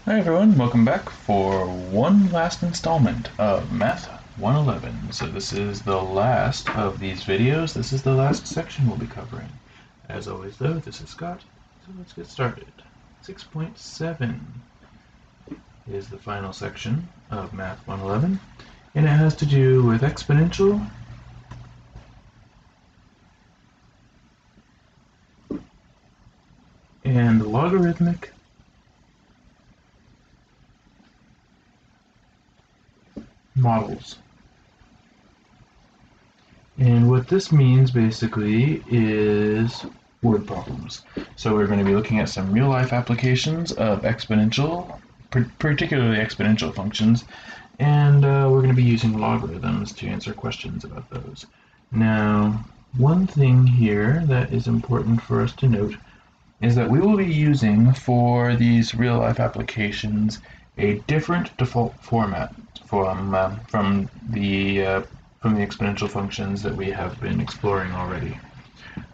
Hi everyone, welcome back for one last installment of Math 111. So this is the last of these videos. This is the last section we'll be covering. As always though, this is Scott, so let's get started. 6.7 is the final section of Math 111, and it has to do with exponential and logarithmic models. And what this means basically is word problems. So we're going to be looking at some real-life applications of exponential, particularly exponential functions, and we're going to be using logarithms to answer questions about those. Now, one thing here that is important for us to note is that we will be using for these real-life applications a different default format from the exponential functions that we have been exploring already.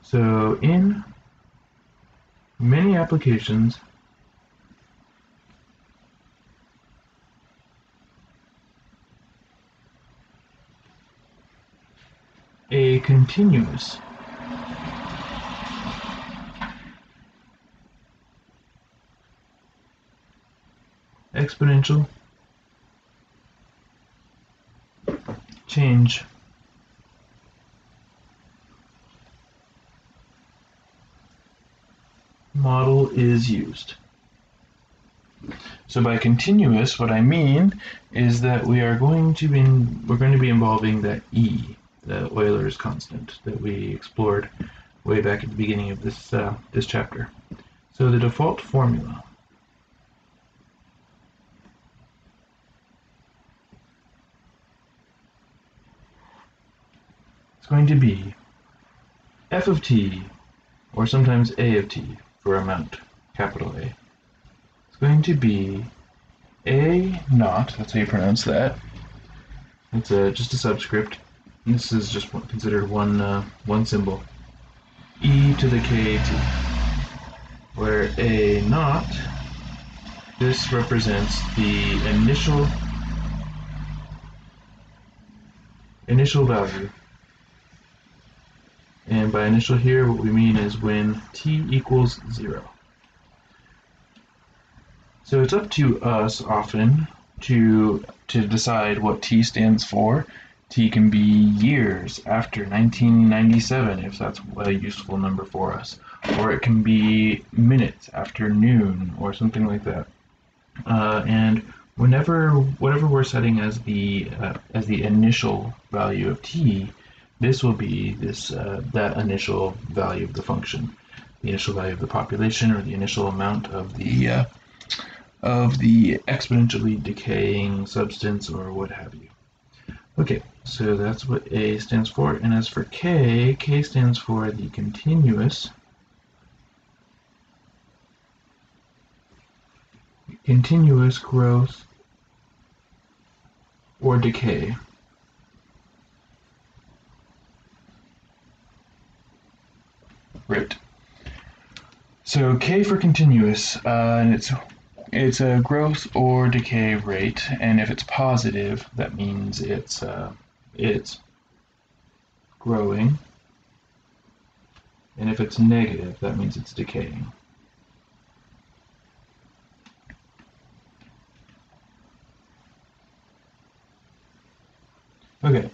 So in many applications, a continuous exponential change model is used. So by continuous, what I mean is that we're going to be involving that E, the Euler's constant that we explored way back at the beginning of this chapter. So the default formula is going to be f of t, or sometimes a of t for amount, capital A. It's going to be a naught, that's how you pronounce that. It's just a subscript. This is just considered one symbol. E to the kt, where a naught, this represents the initial value. And by initial here, what we mean is when t equals 0. So it's up to us often to decide what t stands for. T can be years after 1997, if that's a useful number for us. Or it can be minutes after noon, or something like that. And whatever we're setting as the initial value of t, this will be that initial value of the function, the initial value of the population, or the initial amount of the exponentially decaying substance, or what have you. Okay, so that's what A stands for, and as for K, K stands for the continuous growth or decay. Right. So K for continuous, and it's a growth or decay rate, and if it's positive, that means it's growing, and if it's negative, that means it's decaying. Okay,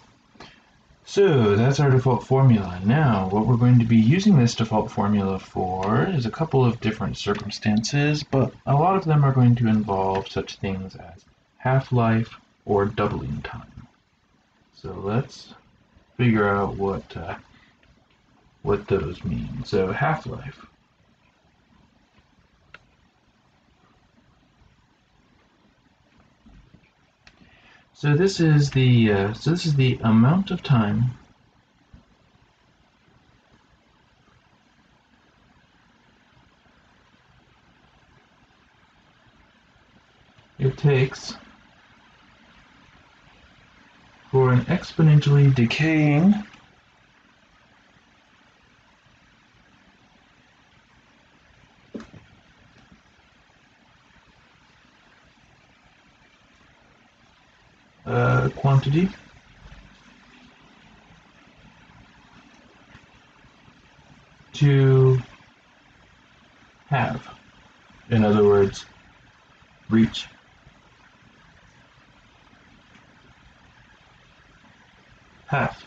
so that's our default formula. Now, what we're going to be using this default formula for is a couple of different circumstances, but a lot of them are going to involve such things as half-life or doubling time. So let's figure out what those mean. So half-life. So this is the amount of time it takes for an exponentially decaying quantity to have. In other words, reach half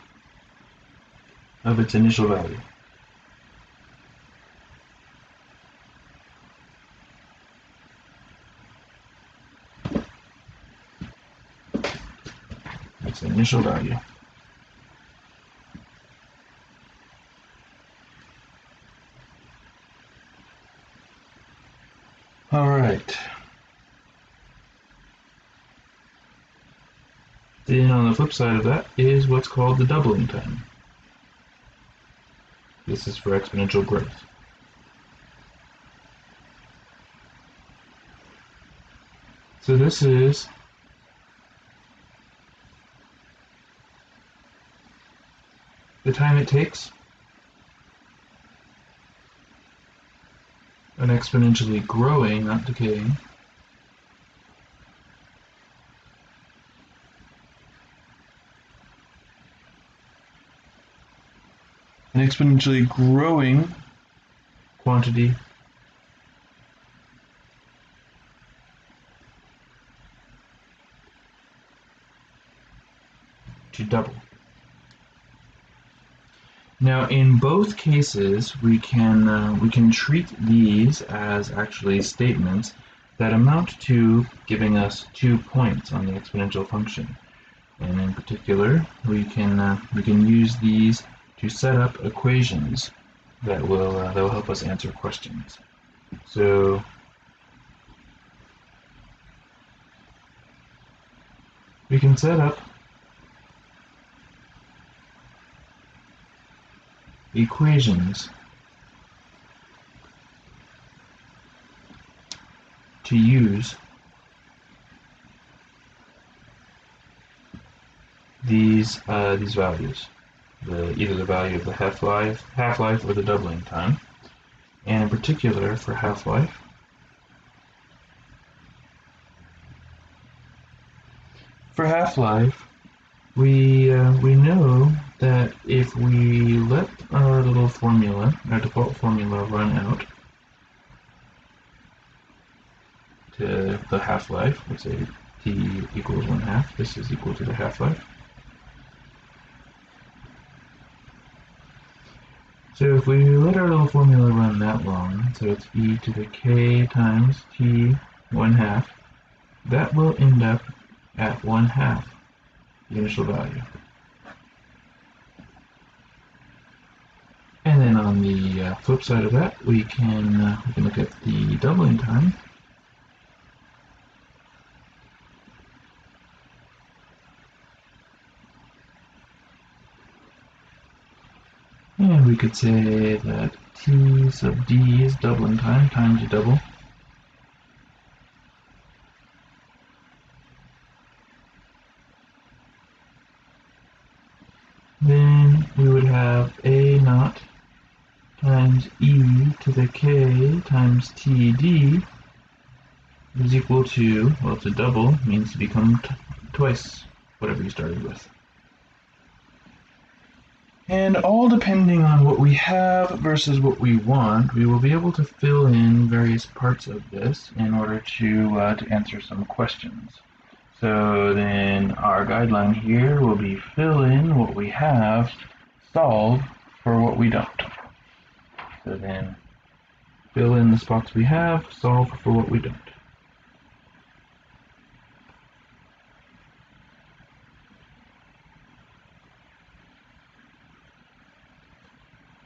of its initial value. Its initial value. All right. Then on the flip side of that is what's called the doubling time. This is for exponential growth. So this is the time it takes an exponentially growing, not decaying, an exponentially growing quantity to double. Now, in both cases, we can treat these as actually statements that amount to giving us 2 points on the exponential function. And in particular, we can use these to set up equations that will help us answer questions. So we can set up equations to use these values, either the value of the half-life or the doubling time, and in particular for half-life, we know that if we let our little formula, our default formula, run out to the half-life, let's say t equals 1/2, this is equal to the half-life. So if we let our little formula run that long, so it's e to the k times t 1/2, that will end up at 1/2, the initial value. And then on the flip side of that, we can look at the doubling time. And we could say that t sub d is doubling time times a double. Then we would have a naught times e to the k times td is equal to, well, to double means to become twice whatever you started with. And all depending on what we have versus what we want, we will be able to fill in various parts of this in order to answer some questions. So then our guideline here will be fill in what we have, solve for what we don't. So then fill in the spots we have, solve for what we don't.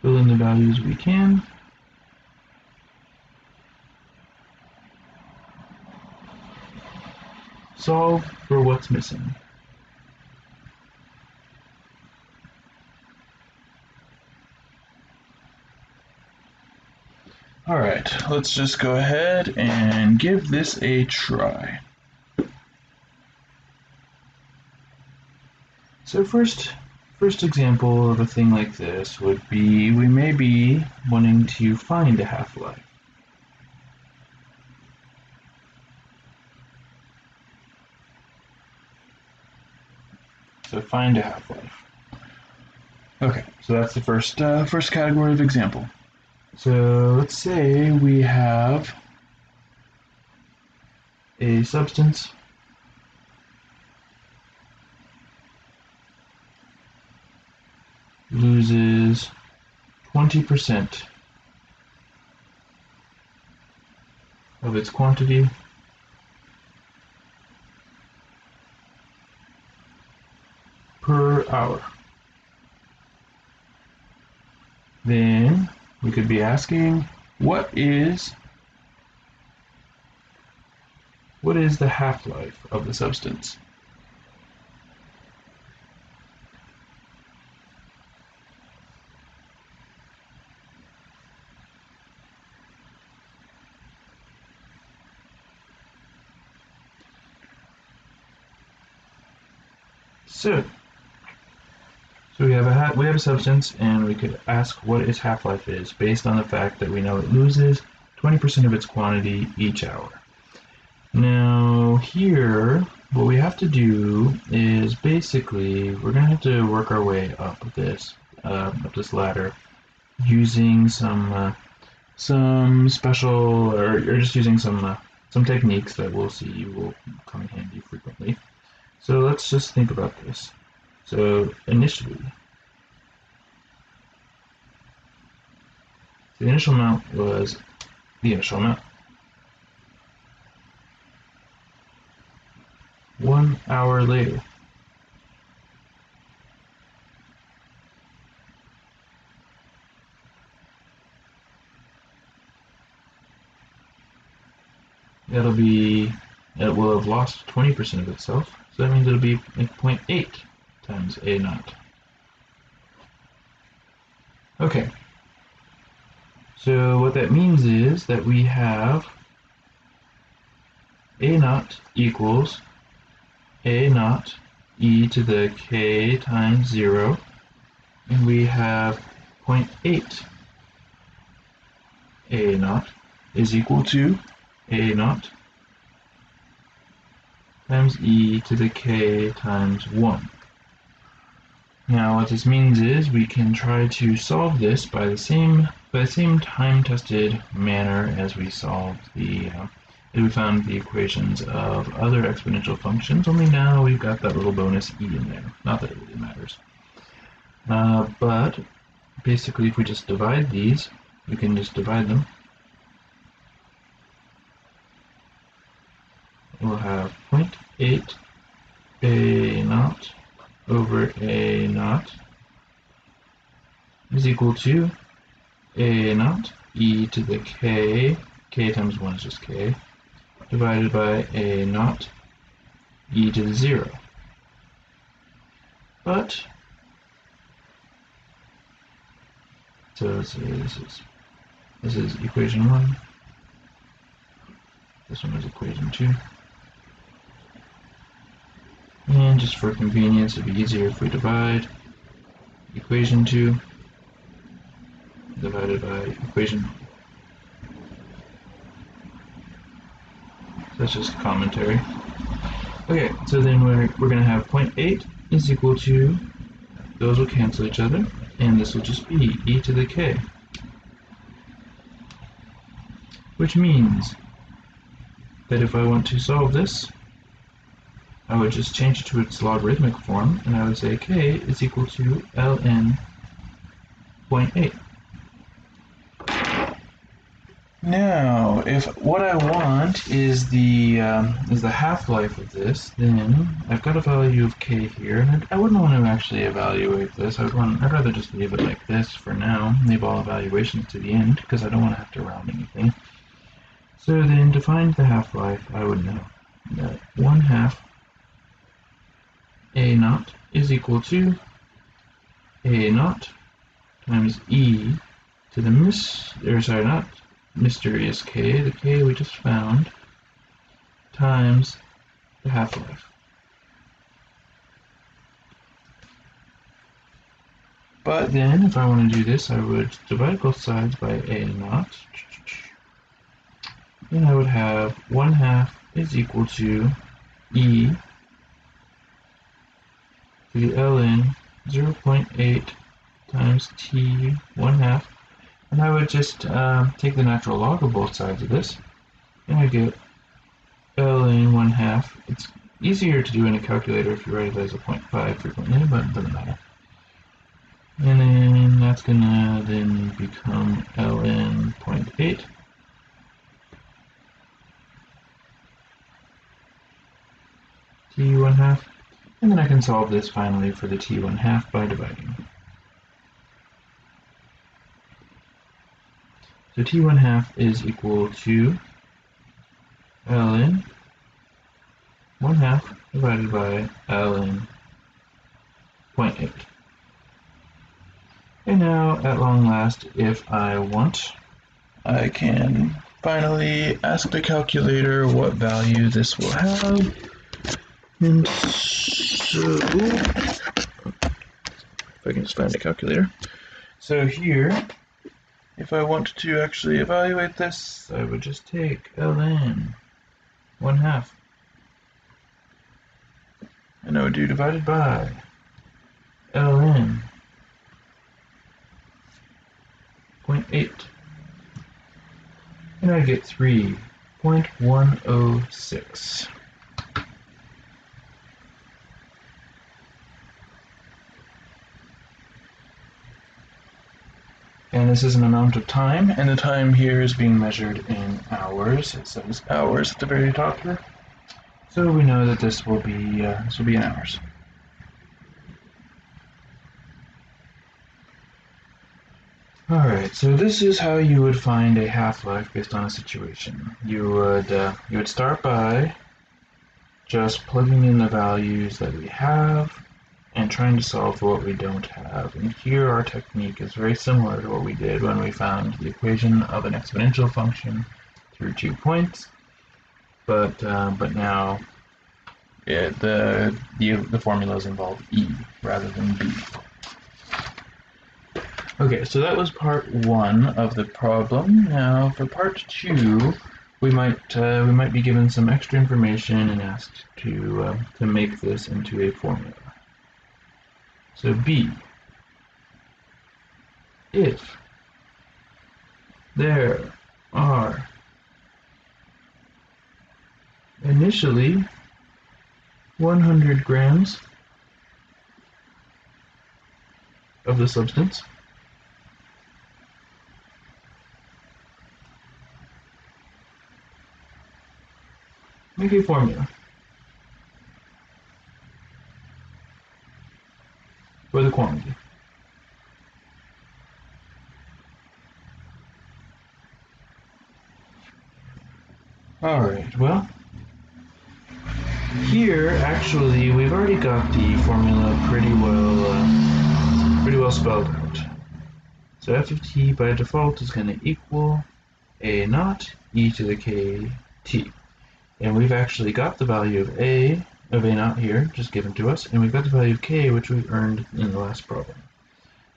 Fill in the values we can. Solve for what's missing. Alright, let's just go ahead and give this a try. So first example of a thing like this would be, we may be wanting to find a half-life. So find a half-life. Okay, so that's the first category of example. So let's say we have a substance loses 20% of its quantity per hour. Then we could be asking, what is the half-life of the substance? So we have a substance, and we could ask what its half-life is based on the fact that we know it loses 20% of its quantity each hour. Now here, what we have to do is basically we're going to have to work our way up this ladder using some special or just using some techniques that we'll see will come in handy frequently. So let's just think about this. So initially, the initial amount was the initial amount. 1 hour later, it will have lost 20% of itself, so that means it'll be 0.8 times A naught. Okay, so what that means is that we have A naught equals A naught e to the k times 0, and we have 0.8 A naught is equal to A naught times e to the k times 1. Now what this means is we can try to solve this by the same time-tested manner as we solved we found the equations of other exponential functions, only now we've got that little bonus e in there. Not that it really matters. But basically if we just divide these, we can just divide them. We'll have 0.8 A naught over A naught is equal to A naught e to the k times 1 is just k, divided by A naught e to the 0. But, so this is equation 1, this one is equation 2. And just for convenience, it'd be easier if we divide equation 2 divided by equation 1. So that's just commentary. Okay, so then we're going to have 0.8 is equal to, those will cancel each other, and this will just be e to the k. Which means that if I want to solve this, I would just change it to its logarithmic form, and I would say k is equal to ln 0.8. Now, if what I want is the half-life of this, then I've got a value of k here, and I wouldn't want to actually evaluate this. I'd rather just leave it like this for now, leave all evaluations to the end, because I don't want to have to round anything. So then, to find the half-life, I would know that 1/2 A naught is equal to A naught times e to the mysterious k, the k we just found, times the half-life. But then, if I want to do this, I would divide both sides by A naught, and I would have 1/2 is equal to e to the ln 0.8 times t 1/2, and I would just take the natural log of both sides of this, and I get ln 1/2. It's easier to do in a calculator if you write it as a 0.5 frequently, but it doesn't matter. And then that's gonna then become ln 0.8 t 1/2, and then I can solve this finally for the t 1/2 by dividing. So t 1/2 is equal to ln 1/2 divided by ln 0.8. And now, at long last, if I want, I can finally ask the calculator what value this will have. And so, if I can just find a calculator. So here, if I want to actually evaluate this, I would just take ln 1/2. And I would do divided by ln 0.8. And I get 3.106. And this is an amount of time, and the time here is being measured in hours. It says hours at the very top here. So we know that this will be in hours. Alright, so this is how you would find a half-life based on a situation. You would start by just plugging in the values that we have and trying to solve for what we don't have. And here our technique is very similar to what we did when we found the equation of an exponential function through 2 points, but now the formulas involve e rather than b. Okay, so that was part 1 of the problem. Now for part 2, we might be given some extra information and asked to make this into a formula. So b, if there are initially 100 grams of the substance, make a formula for the quantity. Alright, well, here actually we've already got the formula pretty well spelled out. So f of t by default is going to equal a naught e to the k t. And we've actually got the value of a naught here, just given to us, and we've got the value of k, which we earned in the last problem.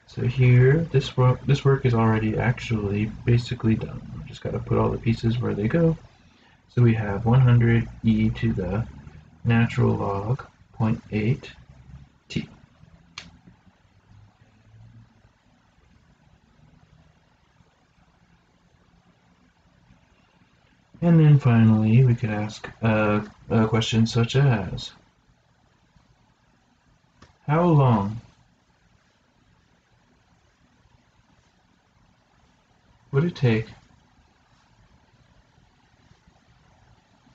So here, this work is already actually basically done. We've just got to put all the pieces where they go. So we have 100 e to the natural log 0.8 t. And then finally, we could ask a question such as, how long would it take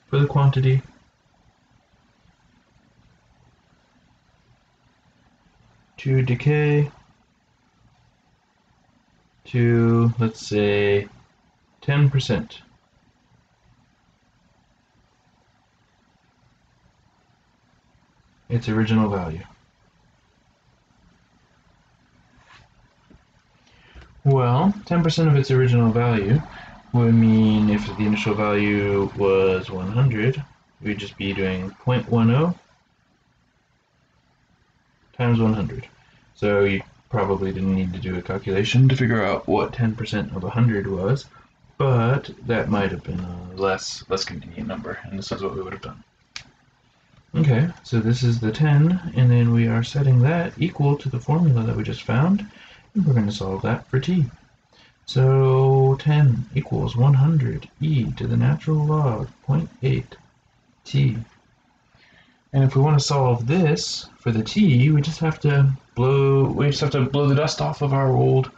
for the quantity to decay to, let's say, 10%? Its original value. Well, 10% of its original value would mean if the initial value was 100, we'd just be doing 0.10 times 100. So you probably didn't need to do a calculation to figure out what 10% of 100 was, but that might have been a less convenient number, and this is what we would have done. Okay, so this is the 10, and then we are setting that equal to the formula that we just found, and we're going to solve that for t. So 10 equals 100 e to the natural log 0.8 t. And if we want to solve this for the t, we just have to blow the dust off of our old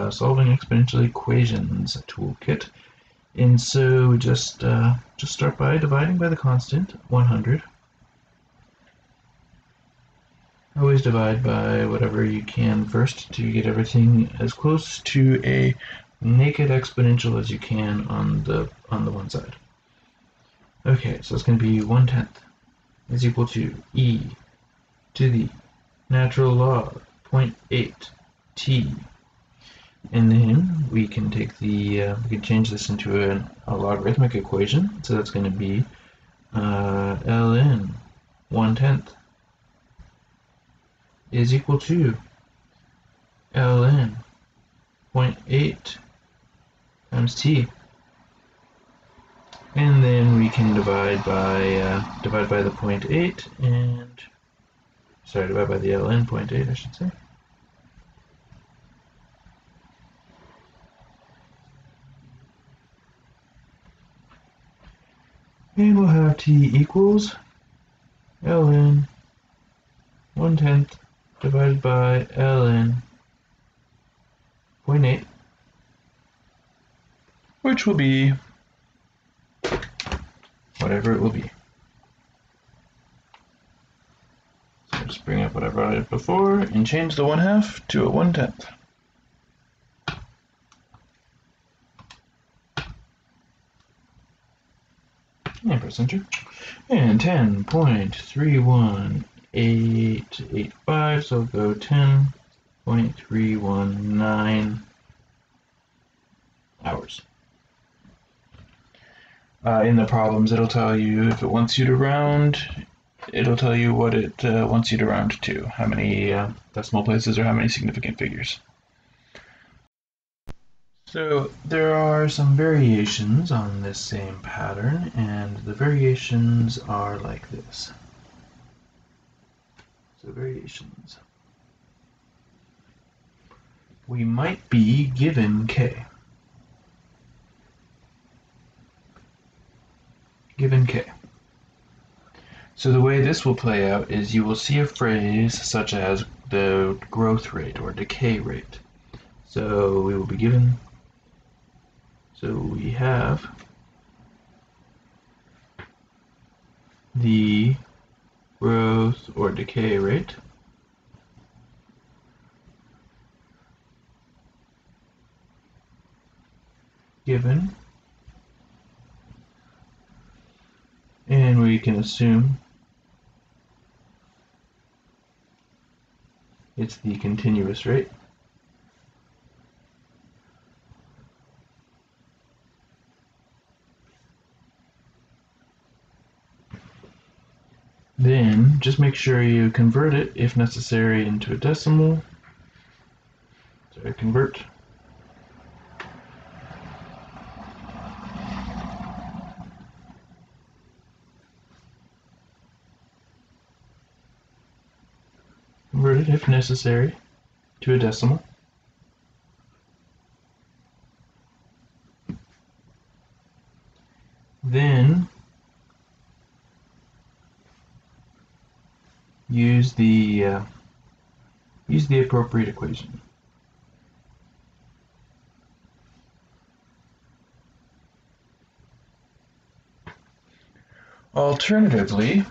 solving exponential equations toolkit. And so just start by dividing by the constant 100. Always divide by whatever you can first to get everything as close to a naked exponential as you can on the one side. Okay, so it's going to be 1/10 is equal to e to the natural log 0.8 t. And then we can take the we can change this into a logarithmic equation. So that's going to be ln 1/10 is equal to ln 0.8 times t. And then we can divide by the 0.8 and divide by the ln 0.8, I should say. And we'll have t equals ln 1/10 divided by ln 0.8, which will be whatever it will be. So just bring up what I brought up before and change the 1/2 to a 1/10. And press enter. And 10.31885, so go 10.319 hours. In the problems, it'll tell you if it wants you to round, it'll tell you what it wants you to round to, how many decimal places or how many significant figures. So there are some variations on this same pattern, and the variations are like this. So variations. We might be given k. Given k. So the way this will play out is you will see a phrase such as the growth rate or decay rate. So we will be given, so we have the growth or decay rate given, and we can assume it's the continuous rate. Then just make sure you convert it, if necessary, into a decimal. So convert. Convert it, if necessary, to a decimal. Then use the appropriate equation. Alternatively,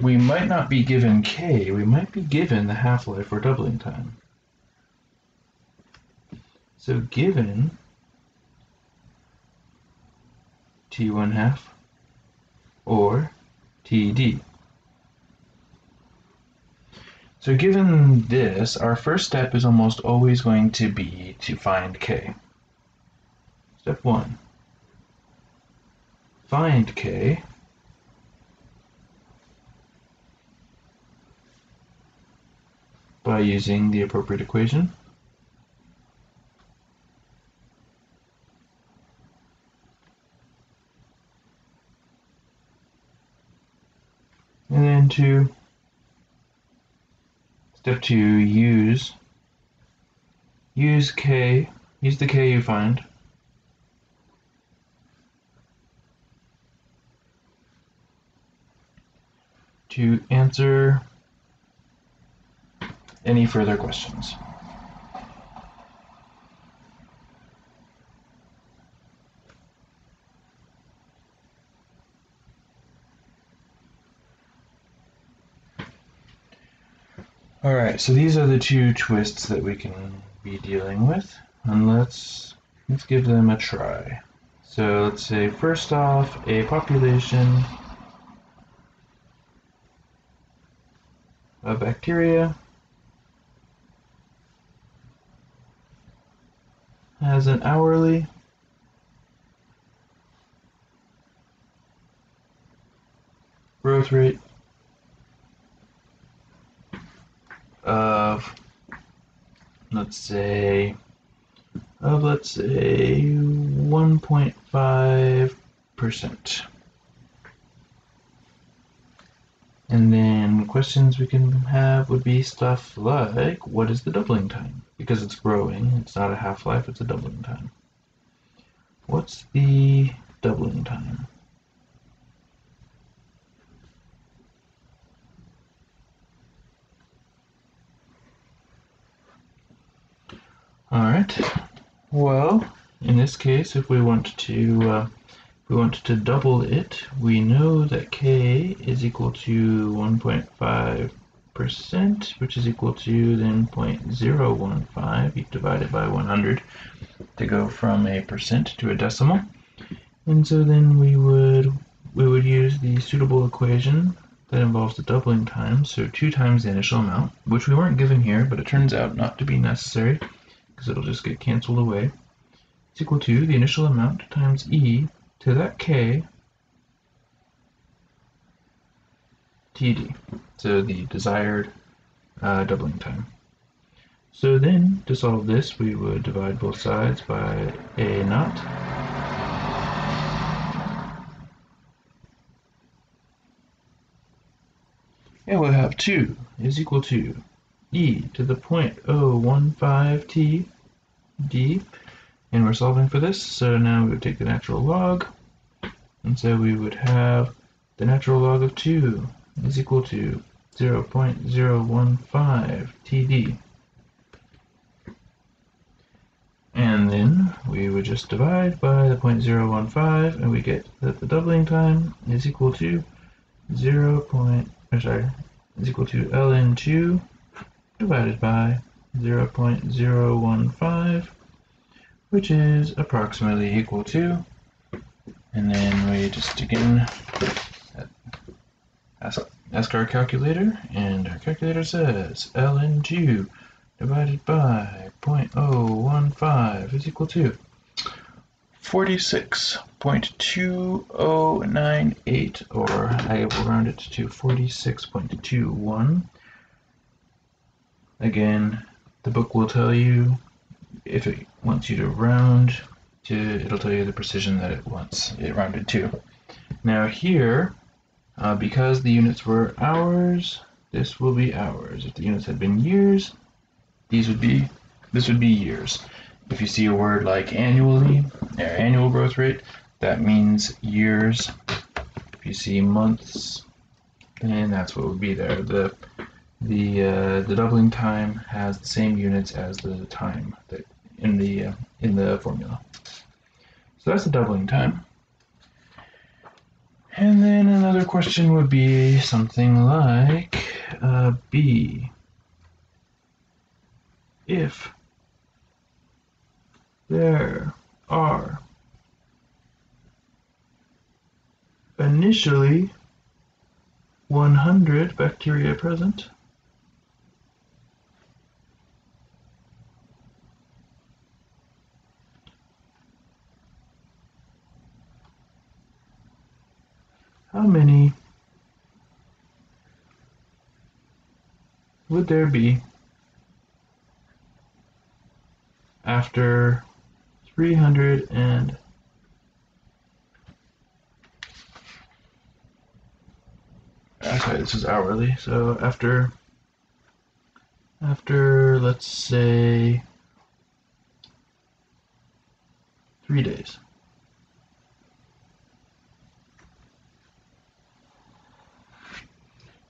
we might not be given k, we might be given the half-life or doubling time. So given t1/2 or td. So given this, our first step is almost always going to be to find k. Step 1. Find k by using the appropriate equation. And going to, step 2, use k, use the k you find, to answer any further questions. Alright, so these are the two twists that we can be dealing with, and let's give them a try. So let's say first off, a population of bacteria has an hourly growth rate of let's say 1.5%. And then questions we can have would be stuff like, what is the doubling time? Because it's growing, it's not a half-life, it's a doubling time. What's the doubling time? Alright, well, in this case, if we want to double it, we know that k is equal to 1.5%, which is equal to then 0.015. You divide it by 100 to go from a percent to a decimal. And so then we would use the suitable equation that involves the doubling time, so 2 times the initial amount, which we weren't given here, but it turns out not to be necessary, because it'll just get canceled away. It's equal to the initial amount times e to that k td, so the desired doubling time. So then, to solve this, we would divide both sides by a naught. And we'll have 2 is equal to e to the 0.015 t d, and we're solving for this, so now we would take the natural log, and so we would have the natural log of 2 is equal to 0.015 td. And then we would just divide by the 0.015, and we get that the doubling time is equal to is equal to ln2 divided by 0.015, which is approximately equal to, and then we just again ask our calculator, and our calculator says ln2 divided by 0.015 is equal to 46.2098, or I will round it to 46.21. Again, the book will tell you, if it wants you to round to, it'll tell you the precision that it wants it rounded to. Now here, because the units were hours, this will be hours. If the units had been years, this would be years. If you see a word like annually, or annual growth rate, that means years. If you see months, then that's what would be there. The doubling time has the same units as the time that in the formula. So that's the doubling time. And then another question would be something like B. If there are initially 100 bacteria present, how many would there be after 300 and sorry, this is hourly. So after let's say 3 days.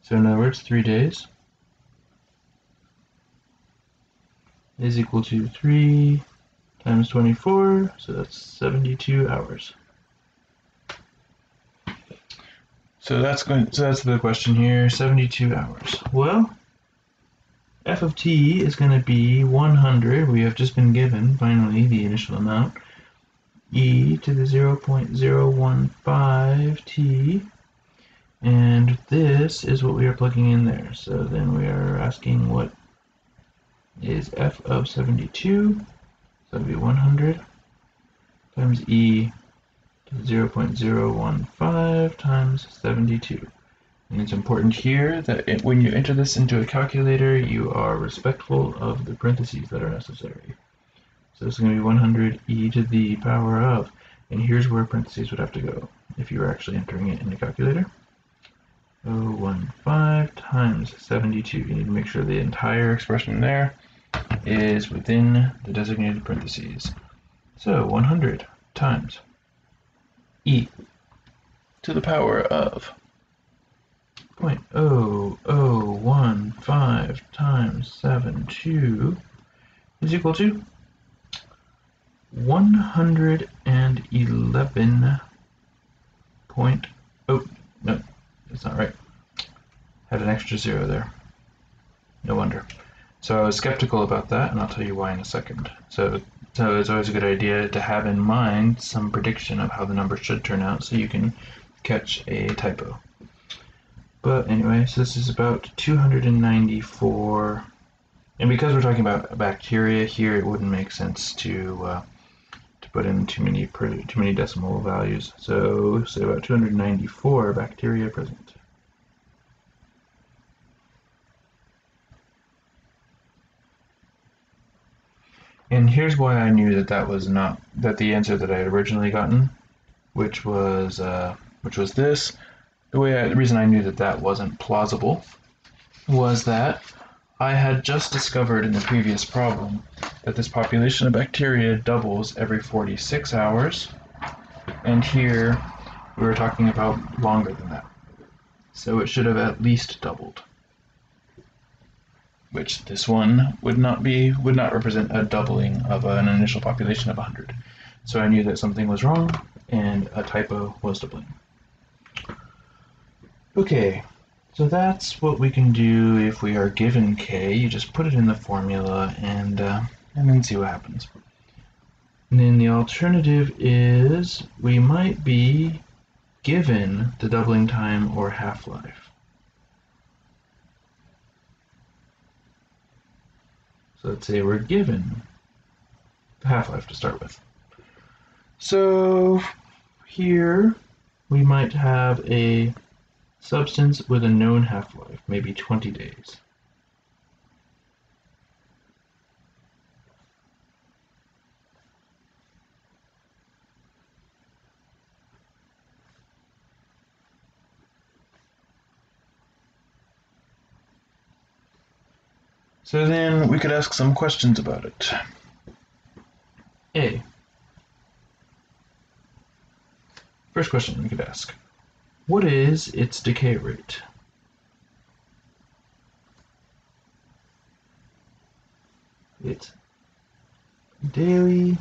So in other words, 3 days is equal to 3 times 24, so that's 72 hours. So that's the question here, 72 hours. Well, f of t is going to be 100. We have just been given, finally, the initial amount, e to the 0.015 t, and this is what we are plugging in there. So then we are asking what is f of 72, so that would be 100 times e to the 0.015 times 72. And it's important here that when you enter this into a calculator, you are respectful of the parentheses that are necessary. So this is going to be 100 e to the power of, and here's where parentheses would have to go if you were actually entering it in the calculator. 0.15 times 72. You need to make sure the entire expression there is within the designated parentheses. So 100 times e to the power of 0.0015 times 72 is equal to 111 point, oh, no, that's not right. Had an extra 0 there. No wonder. So I was skeptical about that, and I'll tell you why in a second. So it's always a good idea to have in mind some prediction of how the number should turn out so you can catch a typo. But anyway, so this is about 294, and because we're talking about bacteria here, it wouldn't make sense to put in too many decimal values. So say about 294 bacteria present. And here's why I knew that the answer that I had originally gotten, which was this. The reason I knew that wasn't plausible was that I had just discovered in the previous problem that this population of bacteria doubles every 46 hours, and here we were talking about longer than that. So it should have at least doubled, which this one would not represent a doubling of an initial population of 100. So I knew that something was wrong and a typo was to blame. Okay, so that's what we can do if we are given k. You just put it in the formula and then see what happens. And then the alternative is we might be given the doubling time or half-life. So let's say we're given the half-life to start with. So here we might have a substance with a known half-life, maybe 20 days. So then we could ask some questions about it. A. First question we could ask. What is its decay rate? Its daily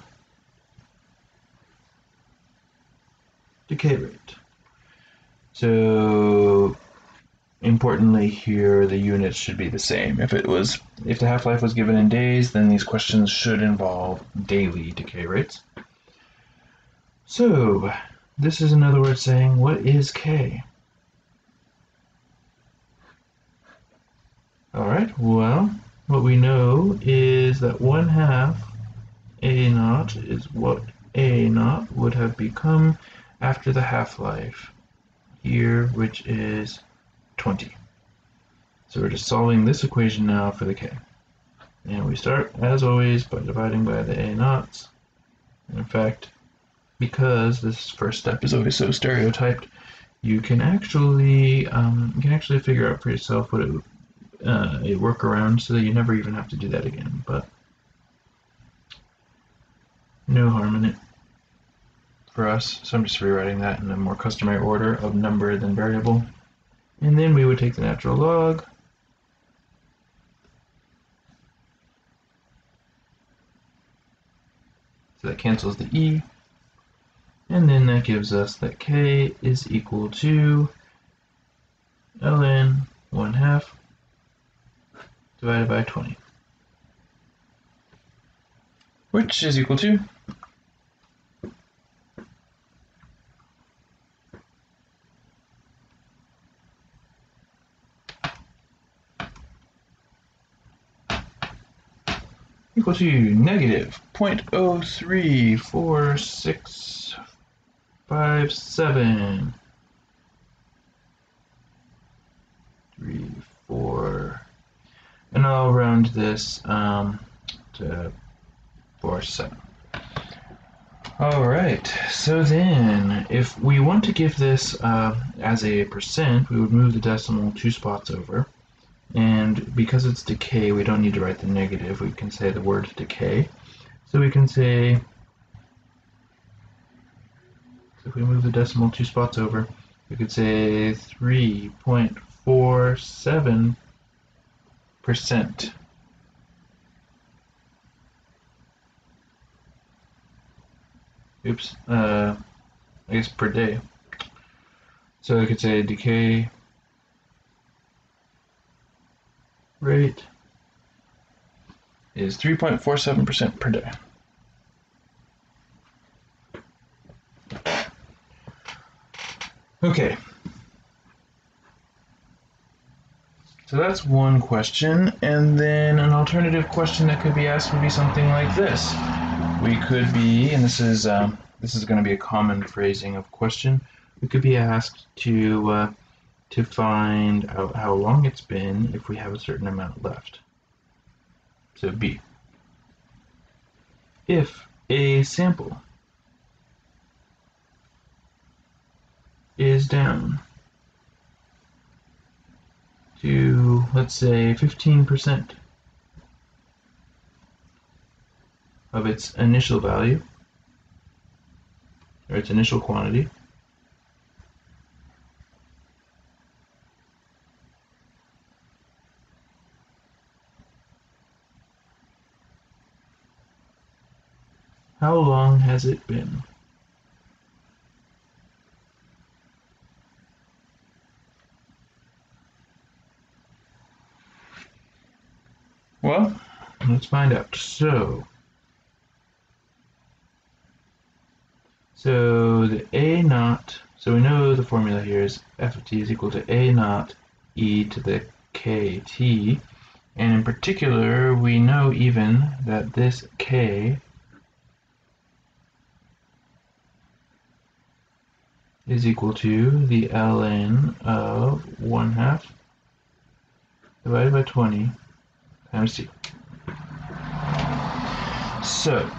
decay rate. So importantly here, the units should be the same. If the half-life was given in days, then these questions should involve daily decay rates. So this is another word saying, what is K? Alright, well, what we know is that 1/2 A naught is what A naught would have become after the half-life here, which is 20. So we're just solving this equation now for the K. And we start, as always, by dividing by the A naughts. And in fact, because this first step is always so stereotyped, you can actually figure out for yourself what it would a workaround so that you never even have to do that again, but no harm in it for us. So I'm just rewriting that in a more customary order of number than variable. And then we would take the natural log, so that cancels the e, and then that gives us that k is equal to ln 1/2 divided by 20, which is equal to negative 0.034657 34, and I'll round this to 47. Alright, so then if we want to give this as a percent, we would move the decimal 2 spots over. And because it's decay, we don't need to write the negative. We can say the word decay. So we can say, so if we move the decimal 2 spots over, we could say 3.47%. Oops, I guess per day. So I could say decay rate is 3.47% per day. Okay. So that's one question, and then an alternative question that could be asked would be something like this. We could be, and this is going to be a common phrasing of question, we could be asked to find out how long it's been if we have a certain amount left. So B. If a sample is down to, let's say, 15% of its initial value, or its initial quantity, how long has it been? Well, let's find out. So the A naught, so we know the formula here is f of t is equal to A naught e to the kt, and in particular we know even that this k is equal to the ln of 1/2 divided by 20 times t. So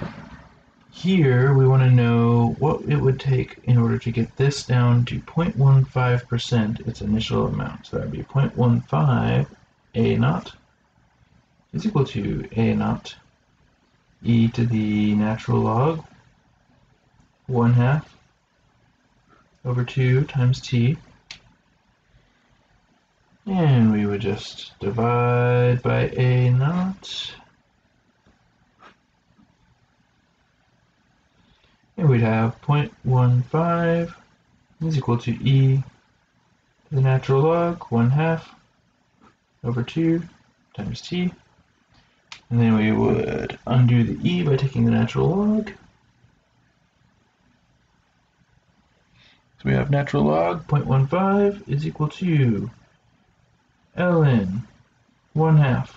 here we want to know what it would take in order to get this down to 0.15% its initial amount. So that would be 0.15 A naught is equal to A naught e to the natural log 1/2 over 2 times t. And we would just divide by A naught. And we'd have 0.15 is equal to e to the natural log 1/2 over 2 times t. And then we would undo the e by taking the natural log. So we have natural log 0.15 is equal to ln 1/2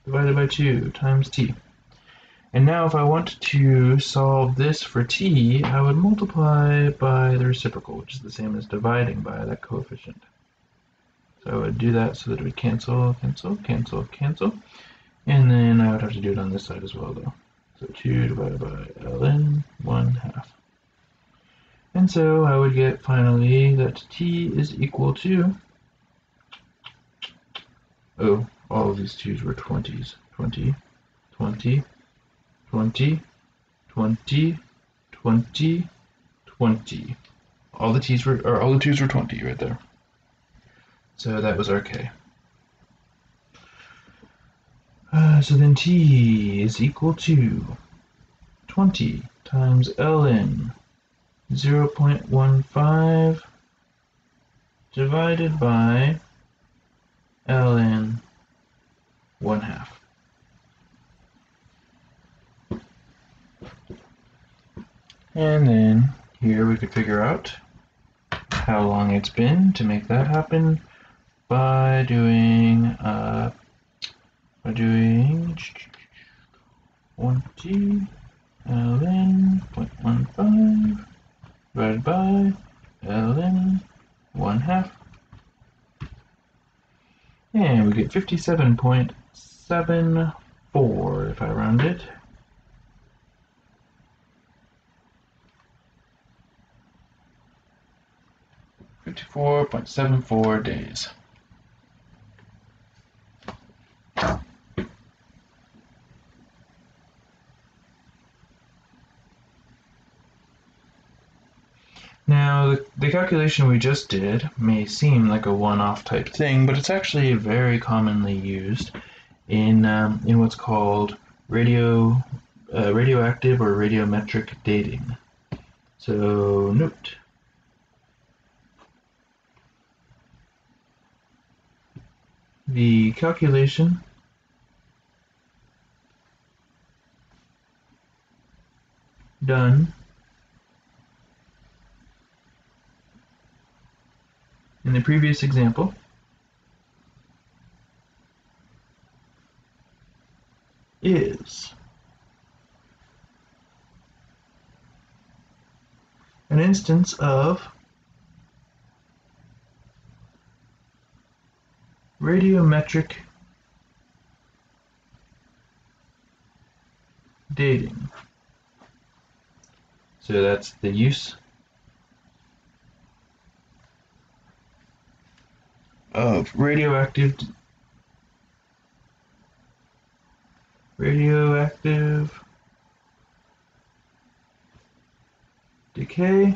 divided by 2 times t. And now if I want to solve this for t, I would multiply by the reciprocal, which is the same as dividing by that coefficient. So I would do that so that it would cancel, cancel, cancel, cancel. And then I would have to do it on this side as well, though. So 2 divided by ln 1/2. And so I would get finally that T is equal to, oh, all of these 2's were 20s. 20, 20, 20, 20, 20, 20. All the 2's were 20 right there. So that was our K. So then T is equal to 20 times ln 0.15 divided by ln 1/2. And then here we could figure out how long it's been to make that happen by doing 20 ln 0.15 divided by ln 1/2. And we get 57.74 if I round it. 54.74 days. Now, the calculation we just did may seem like a one-off type thing, but it's actually very commonly used in what's called radioactive or radiometric dating. So, note. The calculation done in the previous example is an instance of radiometric dating. So that's the use of radioactive decay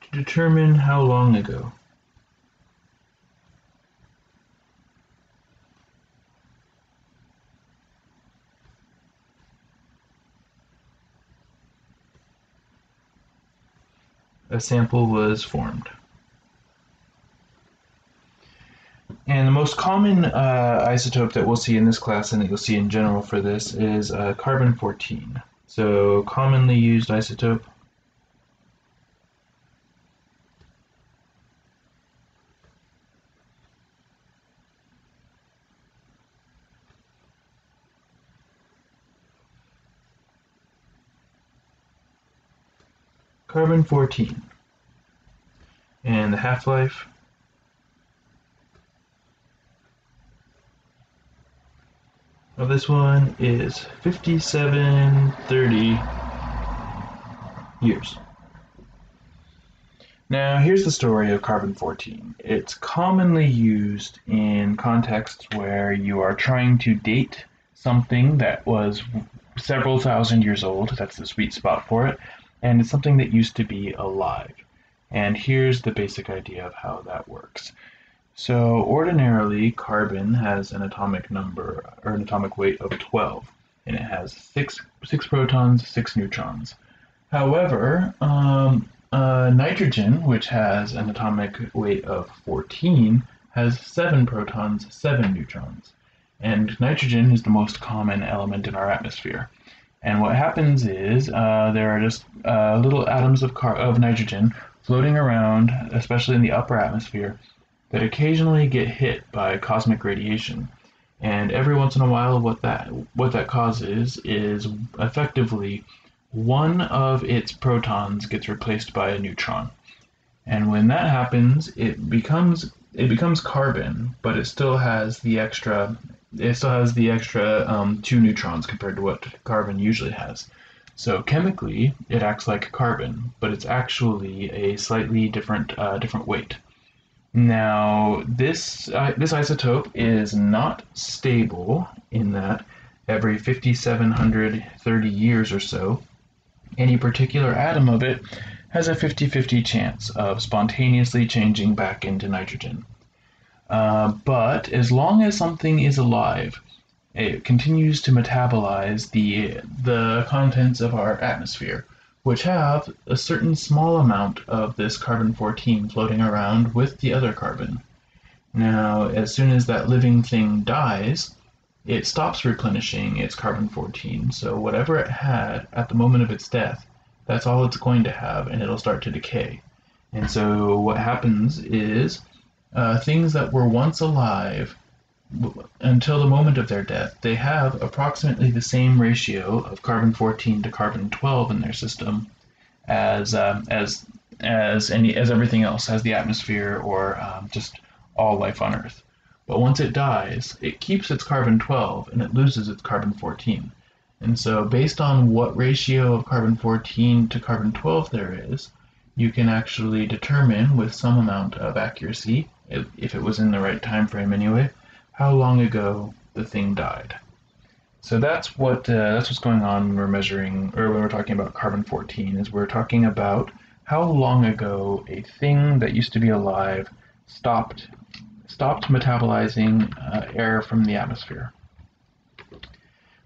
to determine how long ago. A sample was formed. And the most common isotope that we'll see in this class and that you'll see in general for this is carbon-14. So commonly used isotope. Carbon-14. And the half-life of this one is 5730 years. Now here's the story of carbon-14. It's commonly used in contexts where you are trying to date something that was several thousand years old. That's the sweet spot for it. And it's something that used to be alive. And here's the basic idea of how that works. So ordinarily, carbon has an atomic number, or an atomic weight of 12, and it has six protons, 6 neutrons. However, nitrogen, which has an atomic weight of 14, has 7 protons, 7 neutrons. And nitrogen is the most common element in our atmosphere. And what happens is there are just little atoms of nitrogen floating around, especially in the upper atmosphere, that occasionally get hit by cosmic radiation. And every once in a while, what that causes is effectively one of its protons gets replaced by a neutron. And when that happens, it becomes carbon, but it still has the extra it still has the extra 2 neutrons compared to what carbon usually has. So chemically, it acts like carbon, but it's actually a slightly different weight. Now, this isotope is not stable in that every 5,730 years or so, any particular atom of it has a 50-50 chance of spontaneously changing back into nitrogen. But as long as something is alive, it continues to metabolize the contents of our atmosphere, which have a certain small amount of this carbon-14 floating around with the other carbon. Now, as soon as that living thing dies, it stops replenishing its carbon-14, so whatever it had at the moment of its death, that's all it's going to have, and it'll start to decay. And so what happens is things that were once alive until the moment of their death, they have approximately the same ratio of carbon-14 to carbon-12 in their system as everything else, as the atmosphere or just all life on Earth. But once it dies, it keeps its carbon-12 and it loses its carbon-14. And so based on what ratio of carbon-14 to carbon-12 there is, you can actually determine with some amount of accuracy, if it was in the right time frame anyway, how long ago the thing died. So that's what's going on when we're measuring, or when we're talking about carbon-14, is we're talking about how long ago a thing that used to be alive stopped metabolizing air from the atmosphere.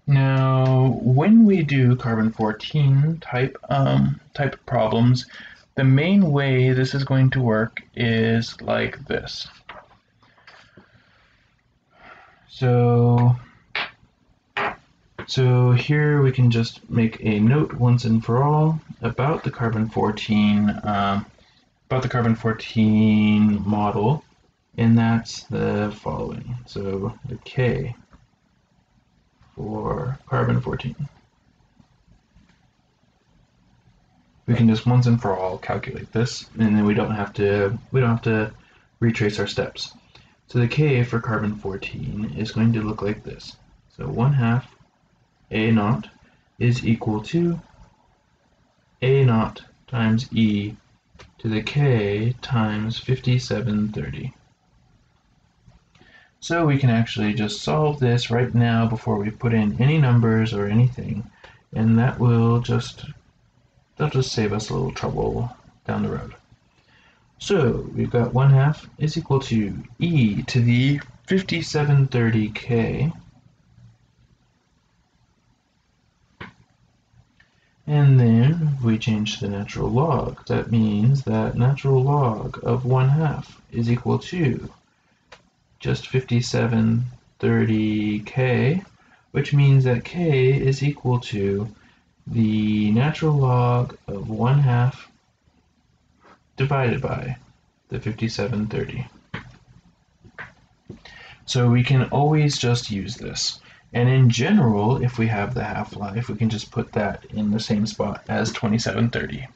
Now, when we do carbon-14 type problems, the main way this is going to work is like this. So here we can just make a note once and for all about the carbon-14 model, and that's the following. So the K for carbon-14. We can just once and for all calculate this, and then we don't have to retrace our steps. So the K for carbon-14 is going to look like this. So 1/2 A naught is equal to A naught times E to the K times 5730. So we can actually just solve this right now before we put in any numbers or anything, and that'll just save us a little trouble down the road. So we've got 1/2 is equal to E to the 5730K, and then if we change to the natural log, that means that natural log of 1/2 is equal to just 5730K, which means that K is equal to the natural log of 1/2 divided by the 5730. So we can always just use this. And in general, if we have the half-life, we can just put that in the same spot as 2730.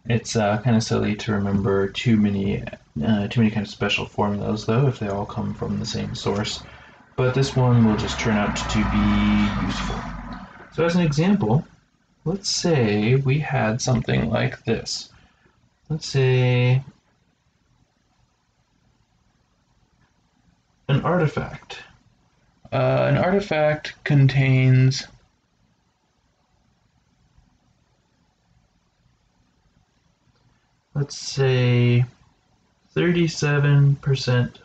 It's kind of silly to remember too many kind of special formulas, though, if they all come from the same source. But this one will just turn out to be useful. So as an example, let's say we had something like this. Let's say an artifact. An artifact contains let's say 37%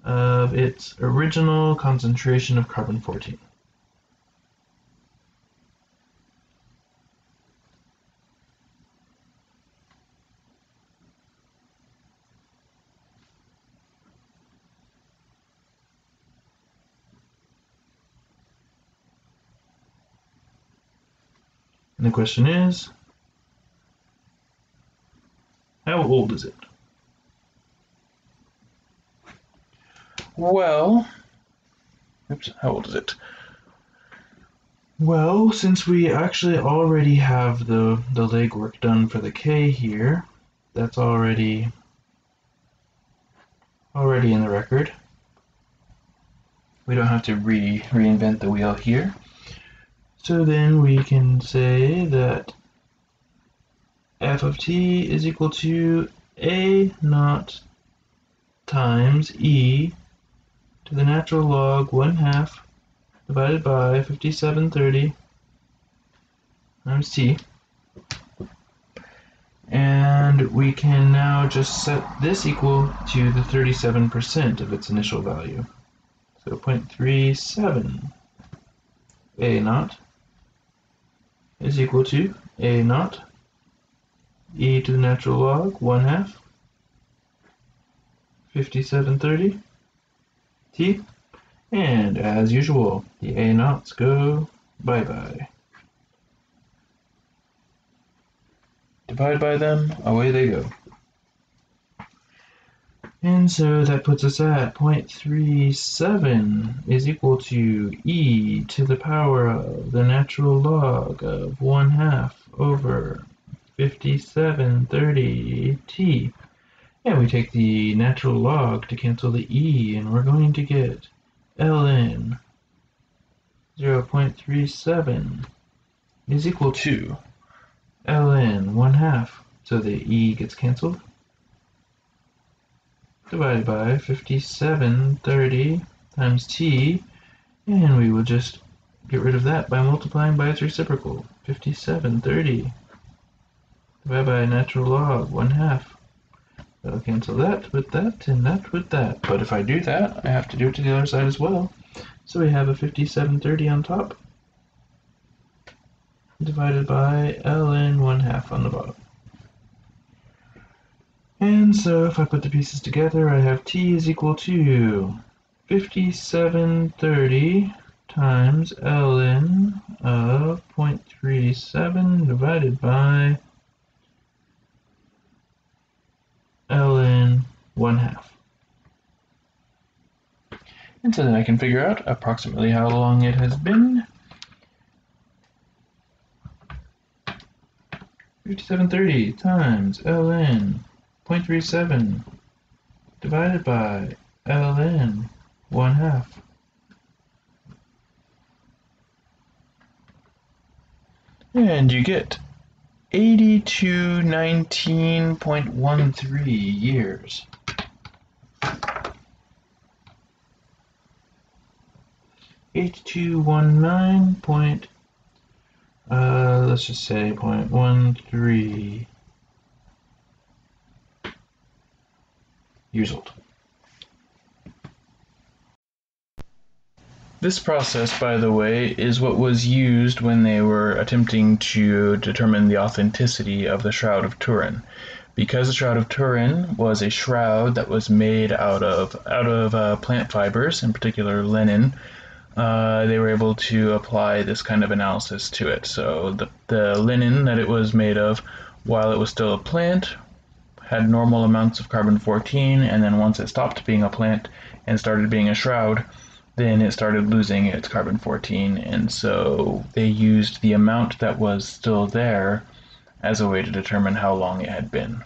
of its original concentration of carbon-14. And the question is, how old is it? Well, how old is it? Well, since we actually already have the legwork done for the K here, that's already in the record. We don't have to reinvent the wheel here. So then we can say that f of t is equal to a naught times e to the natural log 1/2 divided by 5730 times t. And we can now just set this equal to the 37% of its initial value. So 0.37 a naught is equal to a naught e to the natural log 1/2 5730 t. And as usual, the a naughts go bye-bye. Divide by them, away they go. And so that puts us at 0.37 is equal to e to the power of the natural log of 1/2 over 5730 t. And we take the natural log to cancel the e, and we're going to get ln 0.37 is equal to ln 1/2, so the e gets canceled, divided by 5730 times t, and we will just get rid of that by multiplying by its reciprocal. 5730 divided by natural log 1/2. That'll cancel that with that and that with that. But if I do that, I have to do it to the other side as well. So we have a 5730 on top, divided by ln 1/2 on the bottom. And so if I put the pieces together, I have t is equal to 5730 times ln of 0.37 divided by ln 1/2. And so then I can figure out approximately how long it has been. 5730 times ln 0.37 divided by ln 1/2. And you get 8219.13 years. 8219. Let's just say 0.13 years old. This process, by the way, is what was used when they were attempting to determine the authenticity of the Shroud of Turin. Because the Shroud of Turin was a shroud that was made out of plant fibers, in particular linen, they were able to apply this kind of analysis to it. So the linen that it was made of, while it was still a plant, had normal amounts of carbon-14, and then once it stopped being a plant and started being a shroud, then it started losing its carbon-14, and so they used the amount that was still there as a way to determine how long it had been.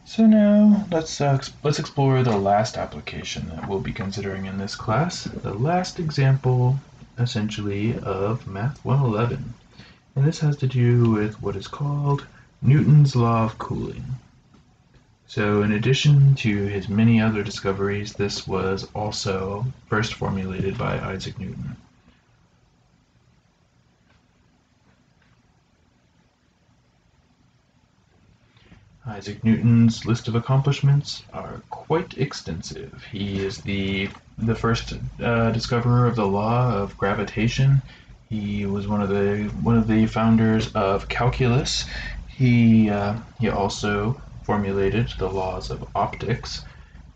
So now let's explore the last application that we'll be considering in this class, the last example essentially of Math 111, and this has to do with what is called Newton's law of cooling. So in addition to his many other discoveries, this was also first formulated by Isaac Newton. Isaac Newton's list of accomplishments are quite extensive. He is the first discoverer of the law of gravitation. He was one of the founders of calculus. He also formulated the laws of optics,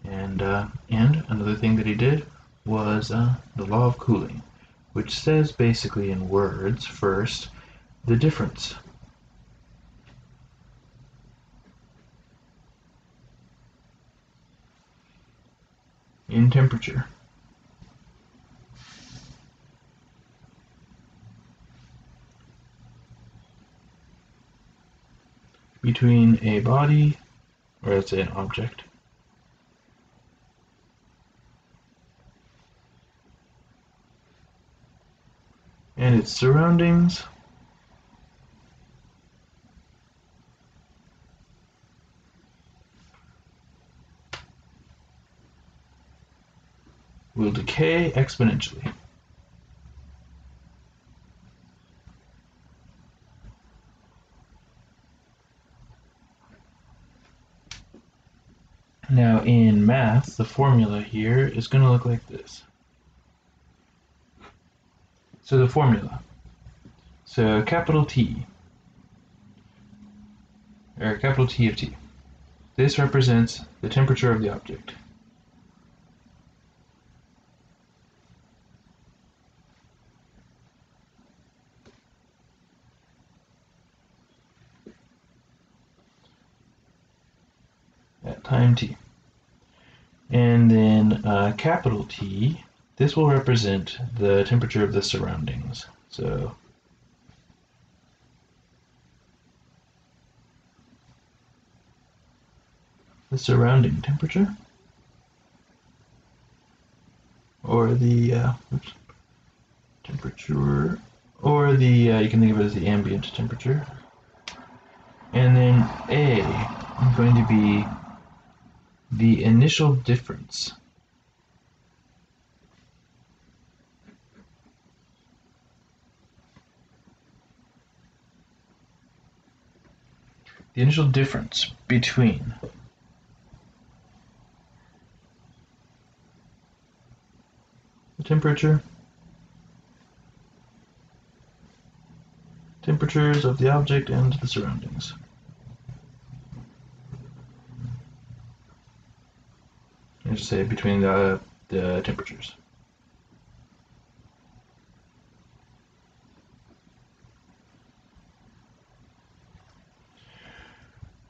and another thing that he did was the law of cooling, which says basically in words first the difference in temperature between a body, or let's say an object, and its surroundings will decay exponentially. Now in math, the formula here is going to look like this. So the formula. So capital T, or capital T of T. This represents the temperature of the object. At time T. And then capital T, this will represent the temperature of the surroundings. So the surrounding temperature, or the temperature, or the you can think of it as the ambient temperature. And then A is going to be the initial difference between the temperatures of the object and the surroundings. I just say between the temperatures.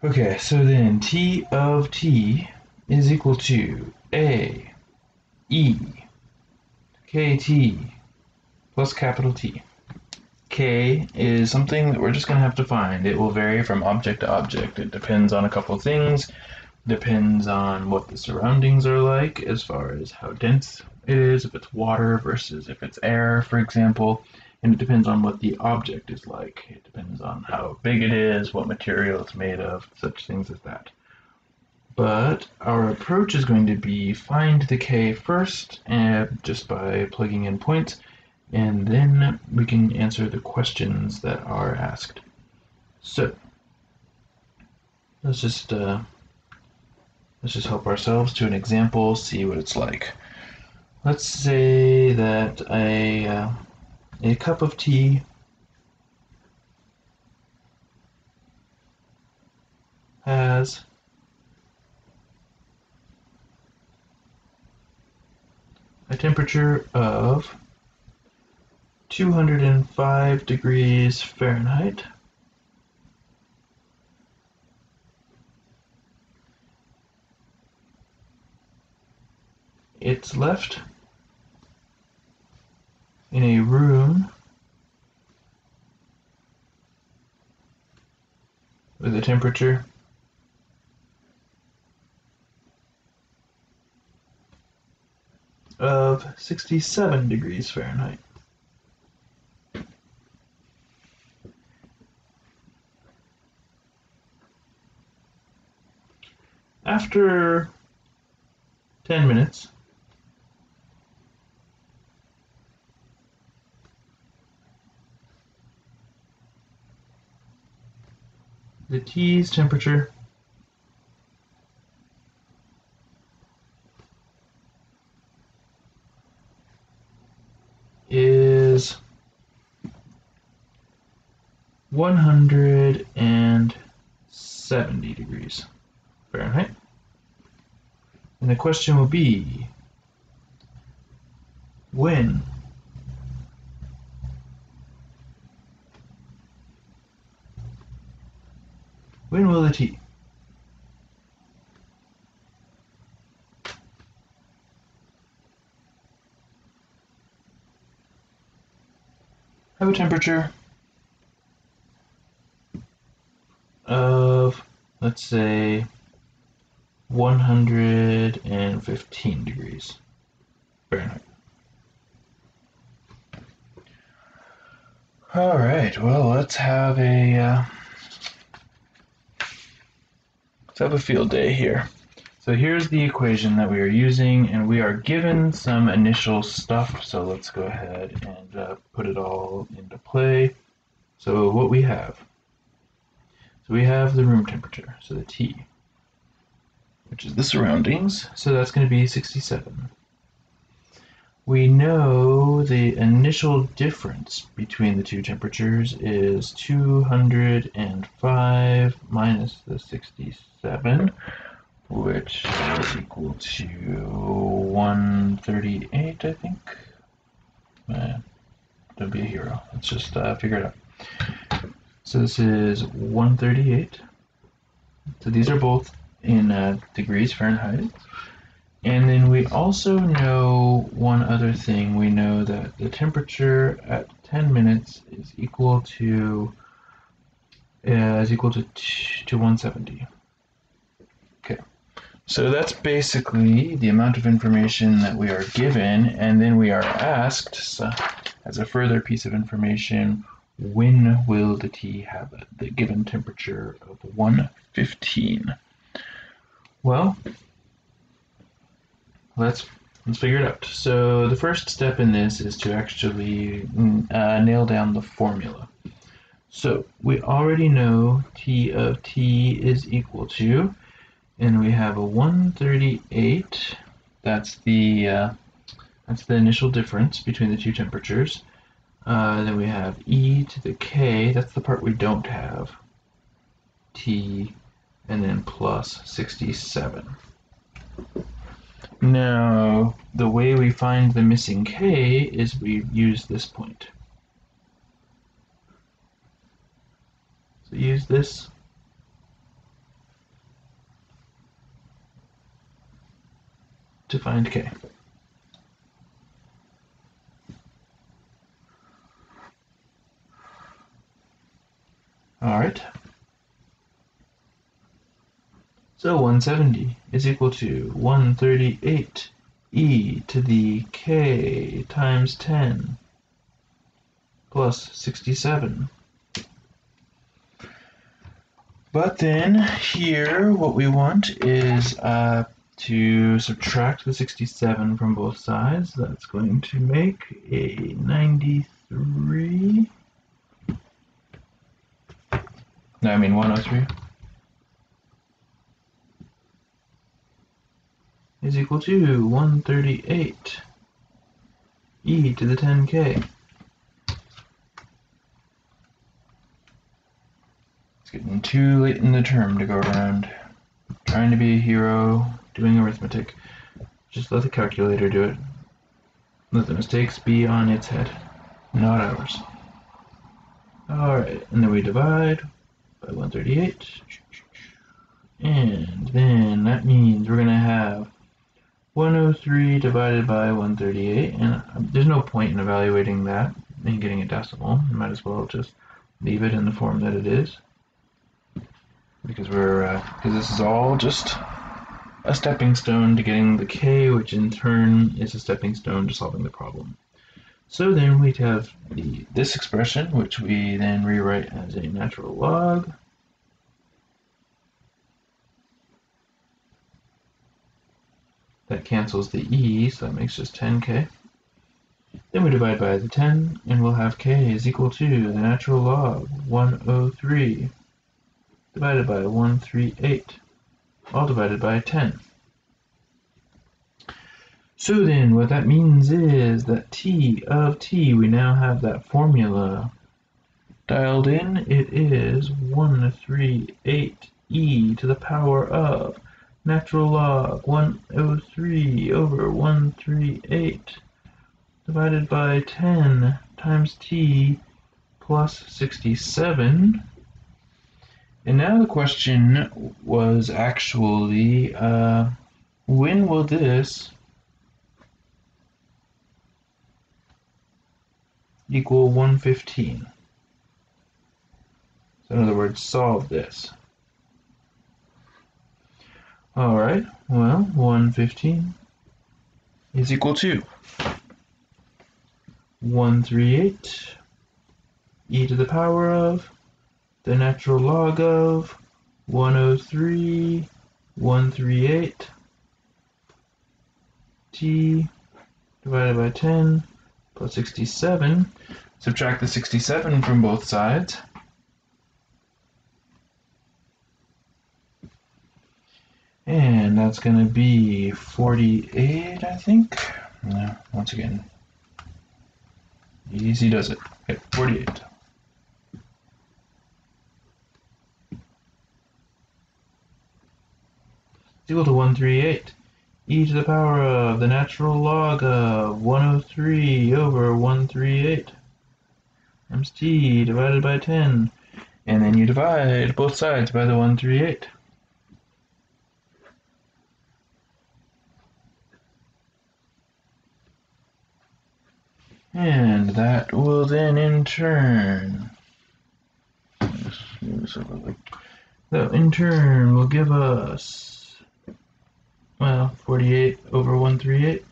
Okay, so then T of T is equal to A E KT plus capital T. K is something that we're just going to have to find. It will vary from object to object. It depends on a couple of things. Depends on what the surroundings are like as far as how dense it is, if it's water versus if it's air, for example. And it depends on what the object is like. It depends on how big it is, what material it's made of, such things as that. But our approach is going to be find the K first, just by plugging in points, and then we can answer the questions that are asked. So let's just help ourselves to an example, see what it's like. Let's say that a cup of tea has a temperature of 205 degrees Fahrenheit. It's left in a room with a temperature of 67 degrees Fahrenheit. After 10 minutes, the tea's temperature is 170 degrees Fahrenheit. And the question will be, when will the tea have a temperature of, let's say, 115 degrees Fahrenheit? All right, well, let's have a field day here. So here's the equation that we are using, and we are given some initial stuff. So let's go ahead and put it all into play. So what we have, so we have the room temperature, so the T, which is the surroundings. So that's going to be 67. We know the initial difference between the two temperatures is 205 minus the 67, which is equal to 138, I think. Don't be a hero. Let's just figure it out. So this is 138. So these are both in degrees Fahrenheit. And then we also know one other thing. We know that the temperature at 10 minutes is equal to 170. Okay, so that's basically the amount of information that we are given, and then we are asked, so, as a further piece of information, when will the T have the given temperature of 115? Well, let's figure it out. So the first step in this is to actually nail down the formula. So we already know T of T is equal to, and we have a 138. That's the initial difference between the two temperatures. Then we have e to the k. That's the part we don't have. T, and then plus 67. Now, the way we find the missing k is we use this point. So use this. To find k. All right. So 170 is equal to 138 e to the k times 10 plus 67. But then here what we want is to subtract the 67 from both sides. That's going to make a 93. No, I mean 103. Is equal to 138 e to the 10k. It's getting too late in the term to go around trying to be a hero doing arithmetic. Just let the calculator do it. Let the mistakes be on its head, not ours. Alright, and then we divide by 138. And then that means we're going to have 103 divided by 138, and there's no point in evaluating that and getting a decimal. You might as well just leave it in the form that it is, because this is all just a stepping stone to getting the k, which in turn is a stepping stone to solving the problem. So then we have this expression, which we then rewrite as a natural log. That cancels the e, so that makes just 10k. Then we divide by the 10, and we'll have k is equal to the natural log 103 divided by 138, all divided by 10. So then what that means is that T of T, we now have that formula dialed in. It is 138 e to the power of natural log 103 over 138 divided by 10 times t plus 67. And now the question was actually, when will this equal 115? So in other words, solve this. Alright, well, 115 is equal to 138 e to the power of the natural log of 103,138 t divided by 10 plus 67. Subtract the 67 from both sides. And that's going to be 48, I think. No, once again, easy does it. Okay, 48. Equal to 138. E to the power of the natural log of 103 over 138 times t divided by 10. And then you divide both sides by the 138. And that will then in turn, will give us, well, 48 over 138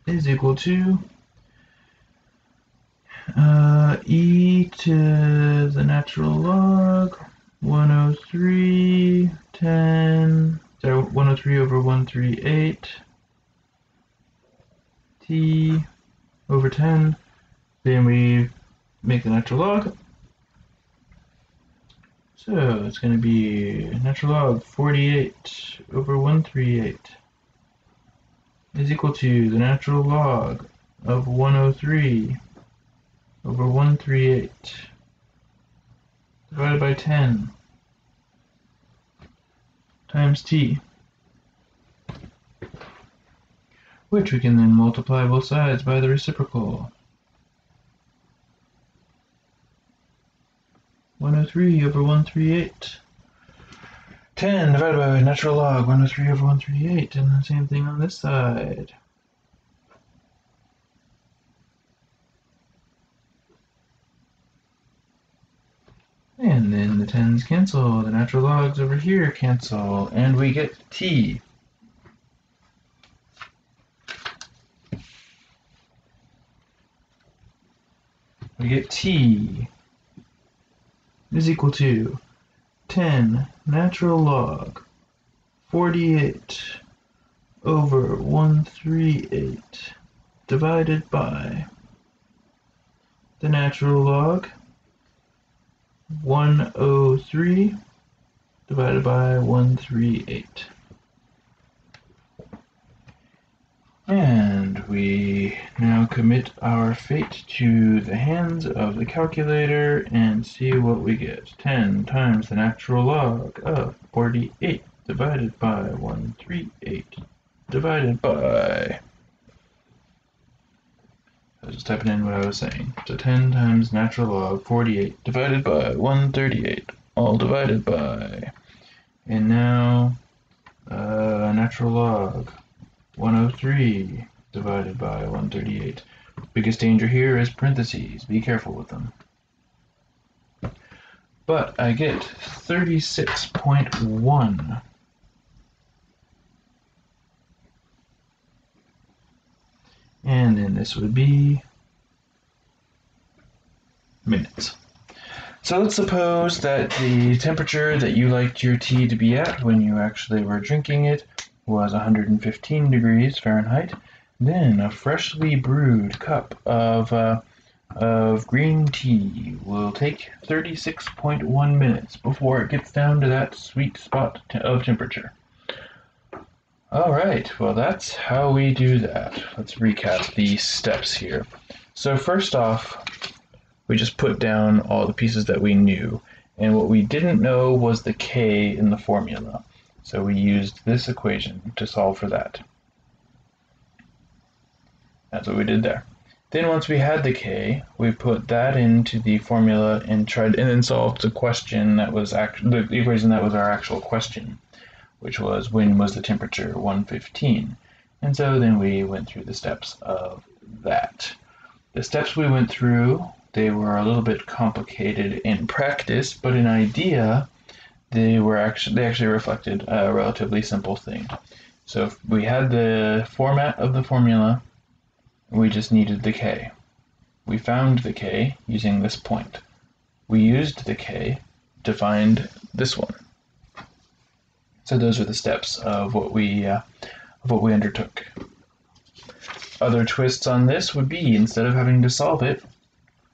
is equal to e to the natural log 103 over 138 t over 10. Then we make the natural log. So it's going to be natural log 48 over 138 is equal to the natural log of 103 over 138 divided by 10 times t, which we can then multiply both sides by the reciprocal. 103 over 138. 10 divided by natural log 103 over 138, and the same thing on this side. And then the 10s cancel, the natural logs over here cancel, and we get t. We get t is equal to 10 natural log 48 over 138 divided by the natural log 103 divided by 138. And we now commit our fate to the hands of the calculator and see what we get. 10 times the natural log of 48 divided by 138 divided by... I was just typing in what I was saying. So 10 times natural log 48 divided by 138, all divided by... And now, natural log 103 divided by 138. Biggest danger here is parentheses. Be careful with them. But I get 36.1. And then this would be minutes. So let's suppose that the temperature that you liked your tea to be at when you actually were drinking it was 115 degrees Fahrenheit. Then a freshly brewed cup of green tea will take 36.1 minutes before it gets down to that sweet spot of temperature. Alright, well that's how we do that. Let's recap the steps here. So first off, we just put down all the pieces that we knew, and what we didn't know was the K in the formula. So we used this equation to solve for that. That's what we did there. Then once we had the K, we put that into the formula and then solved the question that was the equation that was our actual question, which was when was the temperature 115. And so then we went through the steps of that. The steps we went through, they were a little bit complicated in practice, but in idea, they actually reflected a relatively simple thing. So if we had the format of the formula, we just needed the K. we found the k using this point. We used the k to find this one. So those are the steps of what we undertook. Other twists on this would be, instead of having to solve it,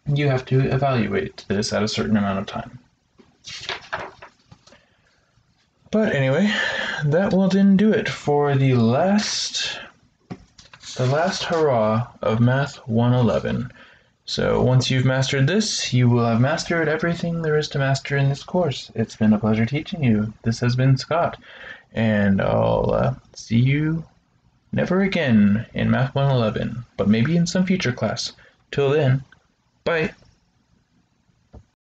you have to evaluate this at a certain amount of time. But anyway, that will then do it for the last hurrah of Math 111. So once you've mastered this, you will have mastered everything there is to master in this course. It's been a pleasure teaching you. This has been Scott, and I'll see you never again in Math 111, but maybe in some future class. Till then, bye.